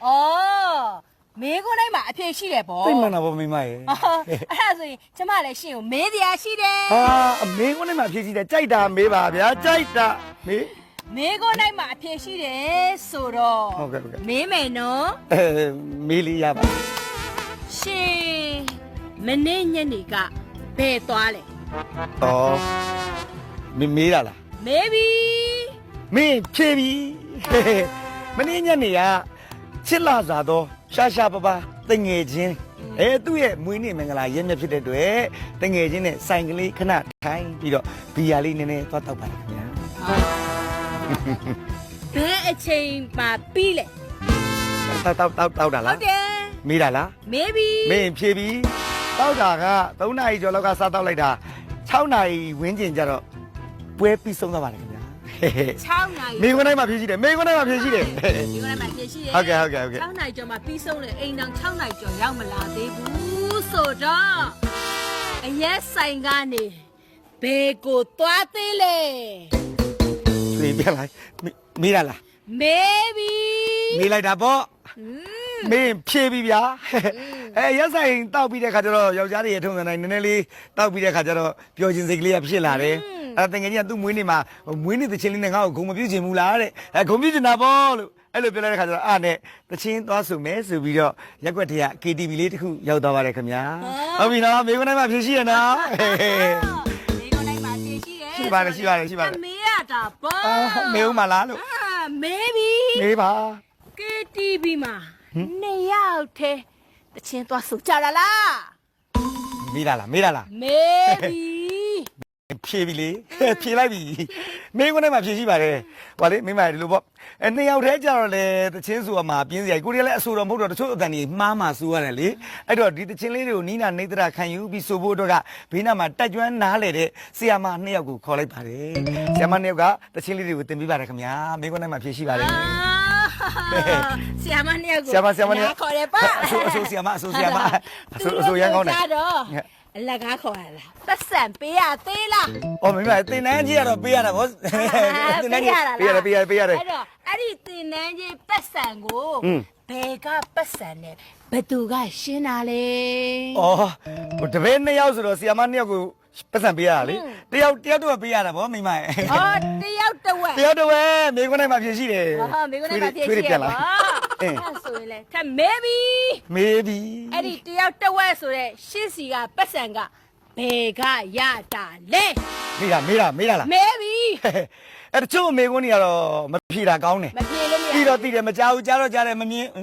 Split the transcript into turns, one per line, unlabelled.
哦，美国那嘛偏西的不？
对嘛那不明白。
啊，所以这嘛来信美的也西的。
啊，美国那嘛偏西的，再打没吧？别再打没。
美国那嘛偏西的，说了。
OK。
妹妹呢？
没理呀吧？
是，明年那个白多嘞。
哦，没了啦。
Maybe
没偏比，嘿嘿，没那年的呀，吃拉啥多，下下巴巴，瞪眼睛，哎，对，每年们个啦，也没ဖြစ်တဲ့တွေ့瞪眼睛နဲ့ဆိုင်ကလေးခဏထိုင်ပြီးတော့ဘီယာလေးနည်းနည်းသွားတောက်ပါလားခင်ဗျာ
ဘယ်အချိန်မှာပြီးလဲ
တောက်တာ
ဟု
လား
တ်တယ်
မေးတာလား
Maybe
မင်းဖြေပြီတောက်တာက3နာရီကျော်လောက်ကစားတောက်လိုက်တာ6နာရီဝန်းကျင်ကျတော့ပွဲပြီးဆုံးသွားပါလားခင်ဗျာ
6နာရီ
မေခွန်းတိုင်းမှာဖြေရှိတယ်မေခွန်းတိုင်းမှာဖြေရှိတယ်
ဒီကနေ့မှပြင်ရှိတယ်
ဟုတ်ကဲ့
6နာရီကျော်မှပြီးဆုံးတယ်အိမ်တောင်6နာရီကျော်ရောက်မလာသေးဘူးဆိုတော့အရက်ဆိုင်ကနေဘယ်ကိုသွားသေးလဲ
ဖြေပြလိုက်မေးတာလား
Maybe
မေးလိုက်တာပေါ့မင်းဖြေပြီဗျာရက်ဆိုင်တောက်ပြီးတဲ့ခါကျတော့ယောက်ျားတွေရထုံစံတိုင်းနည်းနည်းလေးတောက်ပြီးတဲ့ခါကျတော့ပျော်ခြင်းစိတ်ကလေးကဖြစ်လာတယ်အဲ့တကယ်ကြီးကသူ့မွေးနေ့မှာမွေးနေ့သချင်းလေးနဲ့ငါ့ကိုဂုံမပြုတ်ချင်ဘူးလားတဲ့ဂုံပြုတ်ချင်တာပေါ့လို့အဲ့လိုပြောလိုက်တဲ့ခါကျတော့အားနဲ့သချင်းသွားဆိုမယ်ဆိုပြီးတော့ရက်ွက်ထဲက KTV လေးတစ်ခုရောက်သွားပါတယ်ခင်ဗျာဟုတ်ပြီနော်မိခွန်းတိုင်းမှာဖြေရှိရနော်
ဒီကနေ့မှပြင်ရှိတယ်
ရှိပါတယ်
မေးရတာပေါ့
မေးဦးမလားလို့
Maybe
မေးပါ
KTV မှာ2ယောက်ထဲတချင်းသွားဆိုကြတာလား
မေးတာလား
Maybe
ဖြေပြီလေဖြေလိုက်ပြီမင်းကလည်းမဖြေရှိပါတယ်ဟောလေမိမဒီလိုပေါ့နှစ်ယောက်တည်းကြတော့လေတချင်းဆိုမှာပြင်းစရာကိုရီးယားလည်းအဆိုတော်မဟုတ်တော့တချို့အတန်ကြီးမှားမှာဆိုရတယ်လေအဲ့တော့ဒီတချင်းလေးတွေကိုနီးနာနေတရာခံယူပြီးဆိုဖို့တော့ကဘေးနားမှာတက်ကျွမ်းနားလေတဲ့ဆီယာမနှစ်ယောက်ကိုခေါ်လိုက်ပါတယ်ဆီယာမနှစ်ယောက်ကတချင်းလေးတွေကိုတင်ပေးပါတယ်ခင်ဗျာမင်းကလည်းမဖြေရှိပါတယ်
ဆရာမနှစ်ယောက်ကို
ဆရာမနှစ်ယောက်
ခေါ်တယ်ပါ
အဆိုဆီယာမအဆိုရန်ကောင်းတယ်
အလကားခေါ်ရလားပတ်စံပေးရသေးလား
အော်မိမတင်နန်းကြီးကတော့ပေးရတာဗောတင်နန်းကြီးပေးရတယ်
အဲ့တော့အဲ့ဒီတင်နန်းကြီးပတ်စံကိုဘယ်ကပတ်စံနဲ့ဘသူကရှင်းတာလဲ
ဩတပည့်နှစ်ယောက်ဆိုတော့ဆီယာမနှစ်ယောက်ကိုပတ်စံပေးရတာလေတယောက်တော့ပေးရတာဗောမိမရဲ့
အော်တယောက်တစ်ဝက်
တယောက်တော့ပဲမိခွန်းတိုင်းမှာဖြေရှိတယ်
ဟာမိကုန်းနဲ့မဖြစ်ရှိရပါအဲ့ဆိုရင်လေထ maybe
မေးပြီ
အဲ့ဒီတယောက်တစ်ဝက်ဆိုတဲ့ရှစ်စီကပတ်စံကဘယ်ကရတာလဲ
မေးတာလား
maybe
အဲ့တချို့မေခွန်းတွေကတော့မဖြေတာကောင်းတယ်
မပြေလို့မရ
ပြီးတော့သိတယ်မကြောက်ဘူးကြားတော့ကြားတယ်မမြင်